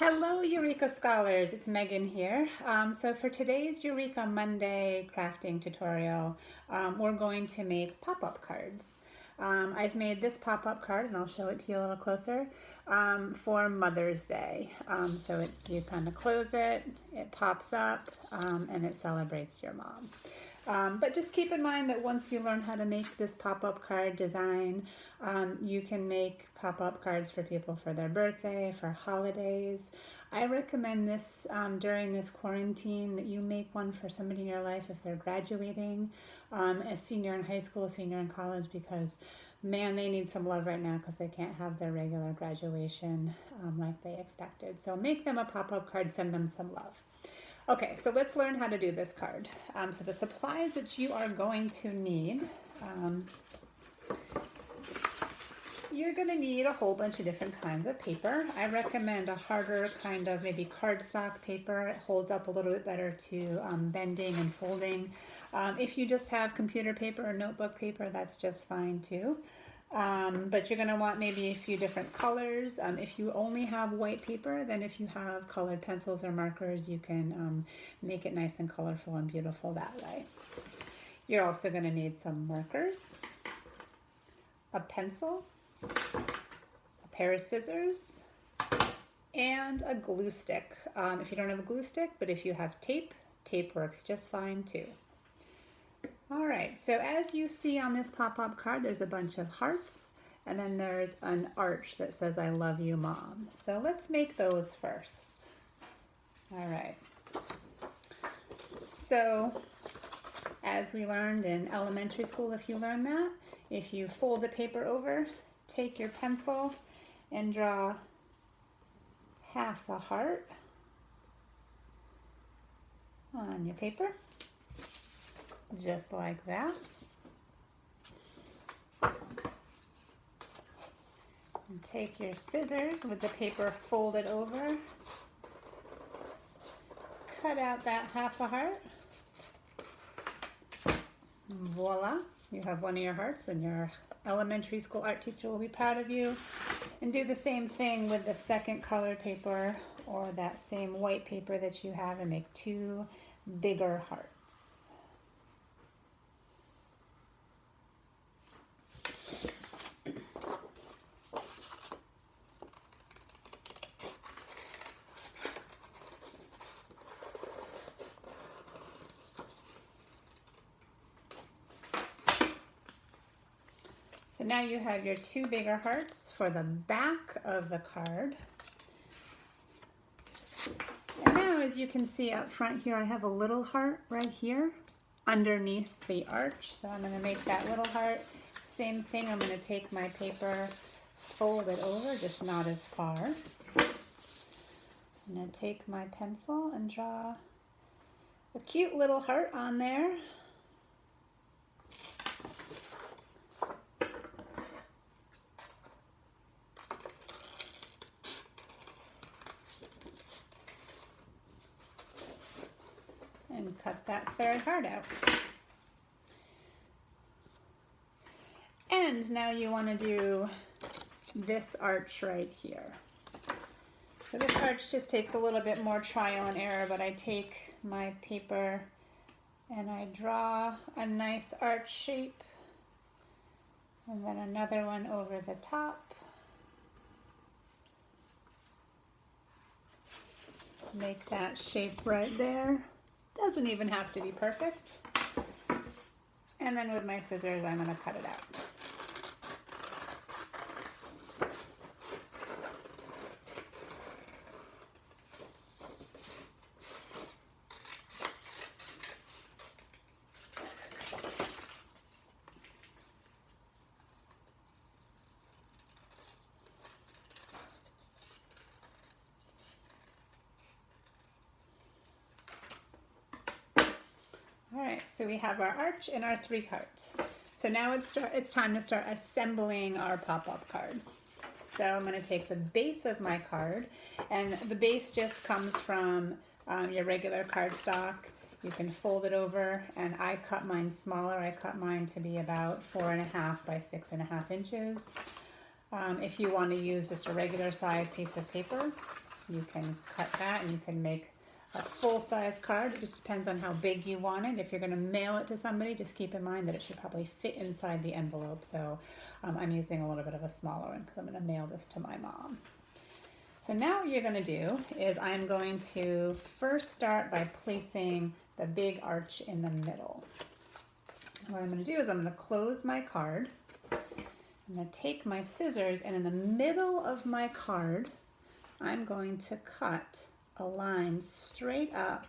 Hello, Eureka Scholars. It's Megan here. So for today's Eureka Monday crafting tutorial, we're going to make pop-up cards. I've made this pop-up card, and I'll show it to you a little closer, for Mother's Day. You kind of close it, it pops up, and it celebrates your mom. But just keep in mind that once you learn how to make this pop-up card design, you can make pop-up cards for people for their birthday, for holidays. I recommend this during this quarantine, that you make one for somebody in your life if they're graduating, a senior in high school, a senior in college, because man, they need some love right now because they can't have their regular graduation like they expected. So make them a pop-up card, send them some love. Okay, so let's learn how to do this card. So the supplies that you are going to need, you're going to need a whole bunch of different kinds of paper. I recommend a harder kind of maybe cardstock paper. It holds up a little bit better to bending and folding. If you just have computer paper or notebook paper, that's just fine too. But you're going to want maybe a few different colors. If you only have white paper, then if you have colored pencils or markers, you can make it nice and colorful and beautiful that way. You're also going to need some markers, a pencil, a pair of scissors, and a glue stick. If you don't have a glue stick, but if you have tape, tape works just fine too. All right, so as you see on this pop-up card, there's a bunch of hearts, and then there's an arch that says, "I love you, Mom." So let's make those first. All right. So as we learned in elementary school, if you learned that, if you fold the paper over, take your pencil and draw half a heart on your paper. Just like that. And take your scissors with the paper folded over. Cut out that half a heart. Voila, you have one of your hearts, and your elementary school art teacher will be proud of you. And do the same thing with the second colored paper or that same white paper that you have, and make two bigger hearts. So now you have your two bigger hearts for the back of the card. And now, as you can see up front here, I have a little heart right here underneath the arch. So I'm going to make that little heart. Same thing, I'm going to take my paper, fold it over, just not as far. I'm going to take my pencil and draw a cute little heart on there. And cut that third heart out. And now you want to do this arch right here. So this arch just takes a little bit more trial and error, but I take my paper and I draw a nice arch shape, and then another one over the top. Make that shape right there. Doesn't even have to be perfect. And then with my scissors, I'm going to cut it out. All right, so we have our arch and our three hearts. So now it's time to start assembling our pop-up card. So I'm going to take the base of my card, and the base just comes from your regular cardstock. You can fold it over, and I cut mine smaller. I cut mine to be about 4.5 by 6.5 inches. If you want to use just a regular size piece of paper, you can cut that and you can make a full-size card. It just depends on how big you want it. If you're going to mail it to somebody, just keep in mind that it should probably fit inside the envelope. So I'm using a little bit of a smaller one because I'm going to mail this to my mom. So now what you're going to do is I'm going to first start by placing the big arch in the middle. And what I'm going to do is I'm going to close my card. I'm going to take my scissors, and in the middle of my card, I'm going to cut a line straight up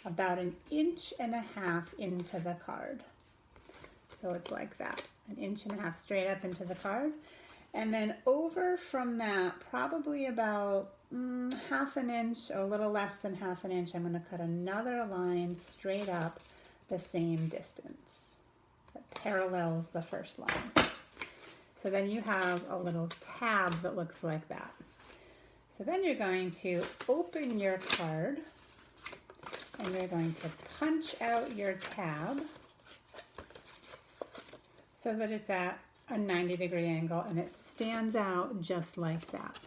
about 1.5 inches into the card. So it's like that, 1.5 inches straight up into the card. And then over from that, probably about 1/2 inch or a little less than 1/2 inch, I'm going to cut another line straight up the same distance that parallels the first line. So then you have a little tab that looks like that. So then you're going to open your card and you're going to punch out your tab so that it's at a 90-degree angle and it stands out just like that.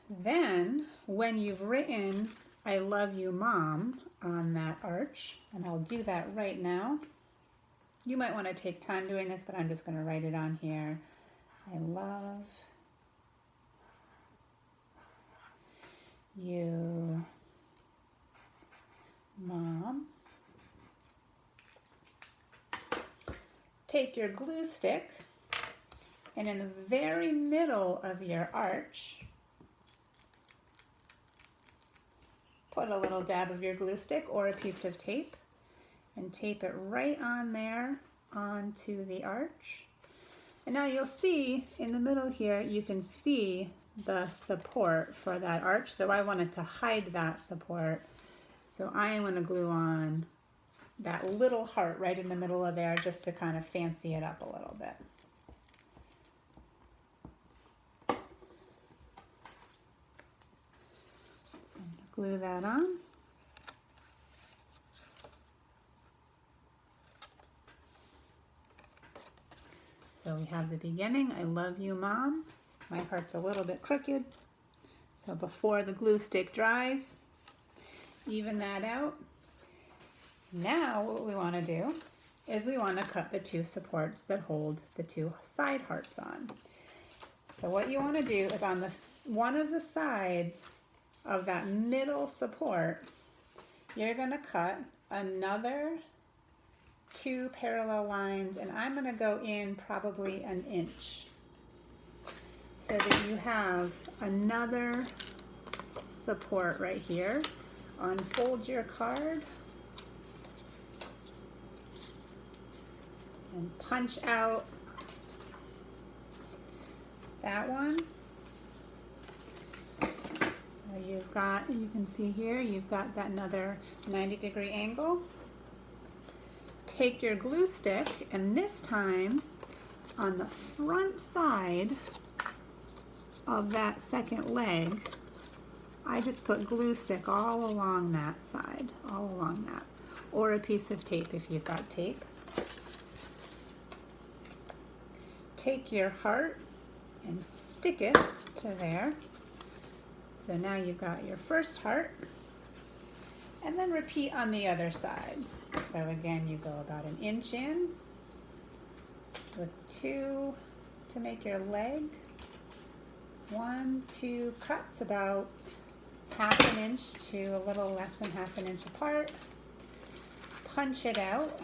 Then when you've written "I love you, Mom" on that arch, and I'll do that right now. You might want to take time doing this, but I'm just going to write it on here. I love you, Mom. Take your glue stick, and in the very middle of your arch, put a little dab of your glue stick or a piece of tape and tape it right on there onto the arch. And now you'll see in the middle here, you can see the support for that arch. So I wanted to hide that support. So I am going to glue on that little heart right in the middle of there just to kind of fancy it up a little bit. So I'm going to glue that on. So we have the beginning, I love you, Mom. My heart's a little bit crooked. So before the glue stick dries, even that out. Now what we want to do is we want to cut the two supports that hold the two side hearts on. So what you want to do is on one of the sides of that middle support, you're going to cut another 2 parallel lines, and I'm going to go in probably 1 inch so that you have another support right here. Unfold your card and punch out that one. So you've got, you can see here, you've got that another 90-degree angle. Take your glue stick, and this time on the front side of that second leg, I just put glue stick all along that side, all along that, or a piece of tape if you've got tape. Take your heart and stick it to there. So now you've got your first heart, and then repeat on the other side. So again, you go about 1 inch in with 2 to make your leg. 1, 2 cuts about 1/2 inch to a little less than 1/2 inch apart. Punch it out.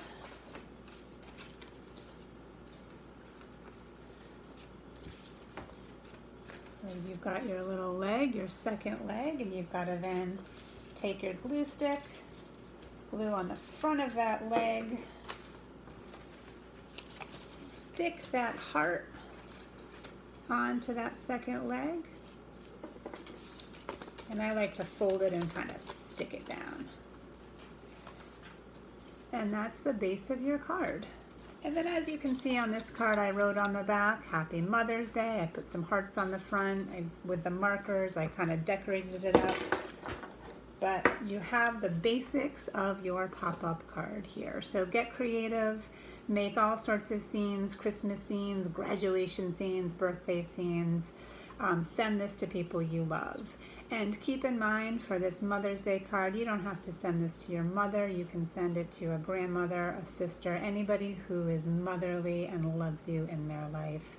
So you've got your little leg, your second leg, and you've got to then take your glue stick, glue on the front of that leg, stick that heart onto that second leg, and I like to fold it and kind of stick it down. And that's the base of your card. And then as you can see on this card, I wrote on the back, Happy Mother's Day. I put some hearts on the front. With the markers, I kind of decorated it up. But you have the basics of your pop-up card here. So get creative, make all sorts of scenes, Christmas scenes, graduation scenes, birthday scenes. send this to people you love. And keep in mind, for this Mother's Day card, you don't have to send this to your mother. You can send it to a grandmother, a sister, anybody who is motherly and loves you in their life.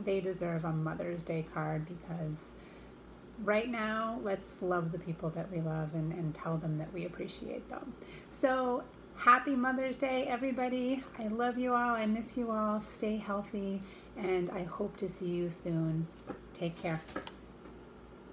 They deserve a Mother's Day card, because right now, let's love the people that we love and tell them that we appreciate them. So happy Mother's Day, everybody. I love you all. I miss you all. Stay healthy, and I hope to see you soon. Take care.